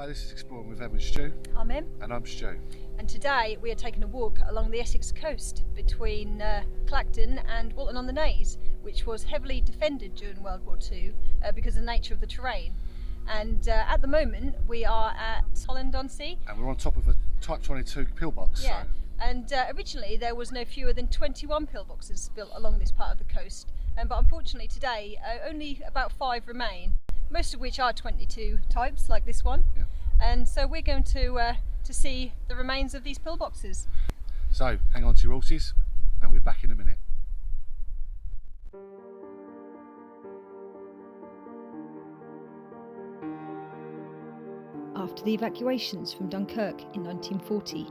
this is Exploring with Em and Stu. I'm Em. And I'm Stu. And today we are taking a walk along the Essex coast between Clacton and Walton-on-the-Naze, which was heavily defended during World War II because of the nature of the terrain. And at the moment we are at Holland-on-Sea. And we're on top of a Type 22 pillbox. Yeah. So. And originally there was no fewer than 21 pillboxes built along this part of the coast. But unfortunately today only about 5 remain, most of which are 22 types like this one. Yeah. And so we're going to see the remains of these pillboxes. So hang on to your horses and we're back in a minute. After the evacuations from Dunkirk in 1940,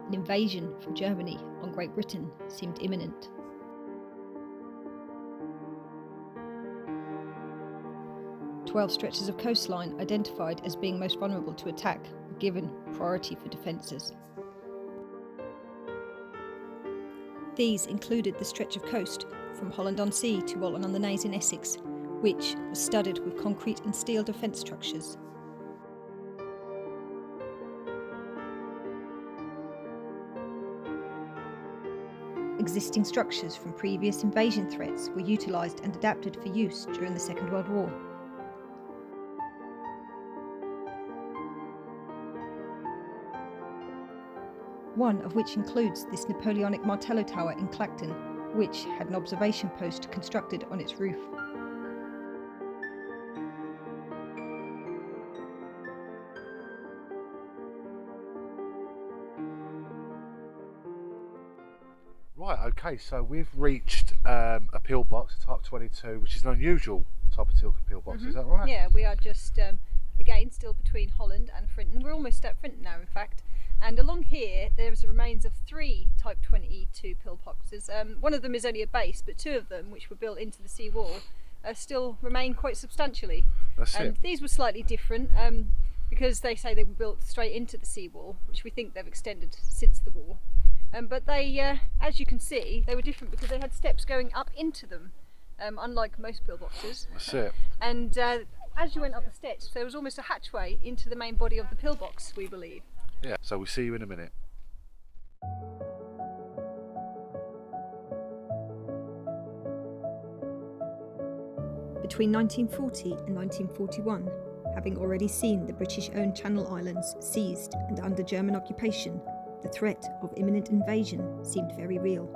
an invasion from Germany on Great Britain seemed imminent. "12 stretches of coastline identified as being most vulnerable to attack were given priority for defences. These included the stretch of coast from Holland-on-Sea to Walton-on-the-Naze in Essex, which was studded with concrete and steel defence structures. Existing structures from previous invasion threats were utilised and adapted for use during the Second World War. One of which includes this Napoleonic Martello Tower in Clacton, which had an observation post constructed on its roof. Right, okay, so we've reached a pillbox, a Type 22, which is an unusual type of pillbox, is that right? Yeah, we are just, again, still between Holland and Frinton. We're almost at Frinton now, in fact. And along here, there's the remains of 3 Type 22 pillboxes. One of them is only a base, but 2 of them, which were built into the seawall, still remain quite substantially. That's and it. These were slightly different because they say they were built straight into the seawall, which we think they've extended since the war. But they, as you can see, they were different because they had steps going up into them, unlike most pillboxes. That's it. And as you went up the steps, there was almost a hatchway into the main body of the pillbox, we believe. Yeah, so we'll see you in a minute. Between 1940 and 1941, having already seen the British-owned Channel Islands seized and under German occupation, the threat of imminent invasion seemed very real.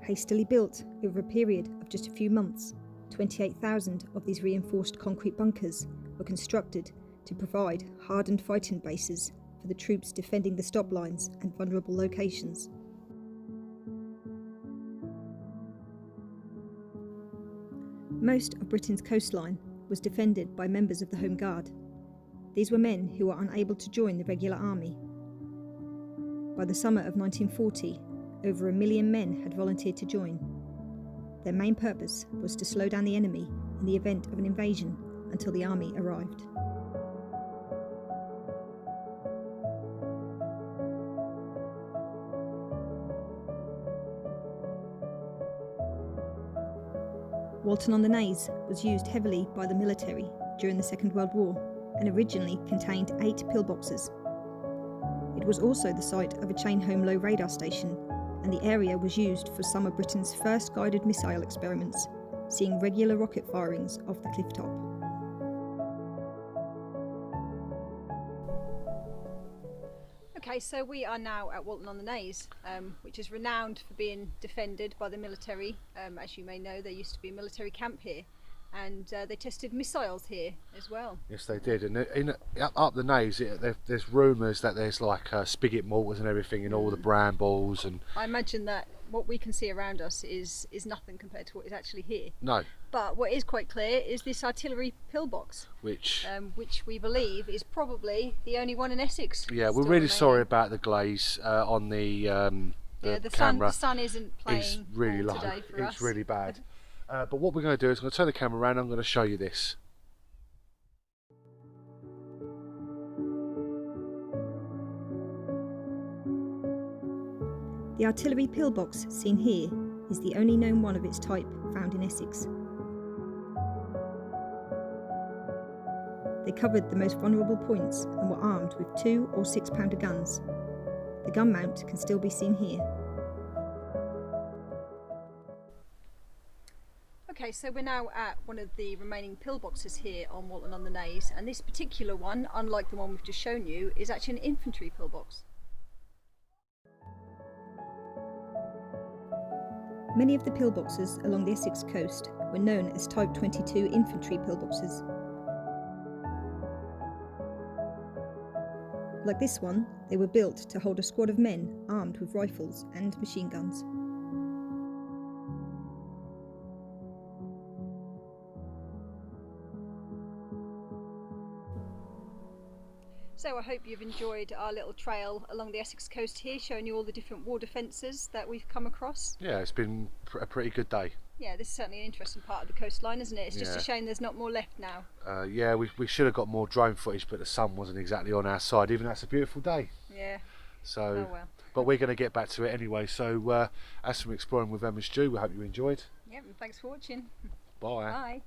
Hastily built over a period of just a few months, 28,000 of these reinforced concrete bunkers were constructed to provide hardened fighting bases for the troops defending the stop lines and vulnerable locations. Most of Britain's coastline was defended by members of the Home Guard. These were men who were unable to join the regular army. By the summer of 1940, over 1 million men had volunteered to join. Their main purpose was to slow down the enemy in the event of an invasion until the army arrived. Walton-on-the-Naze was used heavily by the military during the Second World War and originally contained 8 pillboxes. It was also the site of a chain-home low radar station, and the area was used for some of Britain's first guided missile experiments, seeing regular rocket firings off the cliff top. Okay, so we are now at Walton-on-the-Naze, which is renowned for being defended by the military. As you may know, there used to be a military camp here, and they tested missiles here as well. Yes, they did. And up the Naze, there's rumours that there's like spigot mortars and everything in all the brambles. And I imagine that what we can see around us is nothing compared to what is actually here. No. But what is quite clear is this artillery pillbox, which we believe is probably the only one in Essex. Yeah, we're really sorry about the glaze on the camera. The sun isn't playing. It's really low. Today for us. It's really bad. But what we're going to do is I'm going to turn the camera around and I'm going to show you this. The artillery pillbox seen here is the only known one of its type found in Essex. They covered the most vulnerable points and were armed with 2 or 6 pounder guns. The gun mount can still be seen here. Okay, so we're now at one of the remaining pillboxes here on Walton-on-the-Naze, and this particular one, unlike the one we've just shown you, is actually an infantry pillbox. Many of the pillboxes along the Essex coast were known as Type 22 infantry pillboxes. Like this one, they were built to hold a squad of men armed with rifles and machine guns. So I hope you've enjoyed our little trail along the Essex coast here, showing you all the different war defences that we've come across. Yeah, it's been a pretty good day. Yeah, this is certainly an interesting part of the coastline, isn't it? It's just a shame there's not more left now. Yeah, we should have got more drone footage, but the sun wasn't exactly on our side, even though it's a beautiful day. Yeah. So, oh well. But we're going to get back to it anyway. So, as from exploring with Em and Stu, we hope you enjoyed. Yeah, and thanks for watching. Bye. Bye.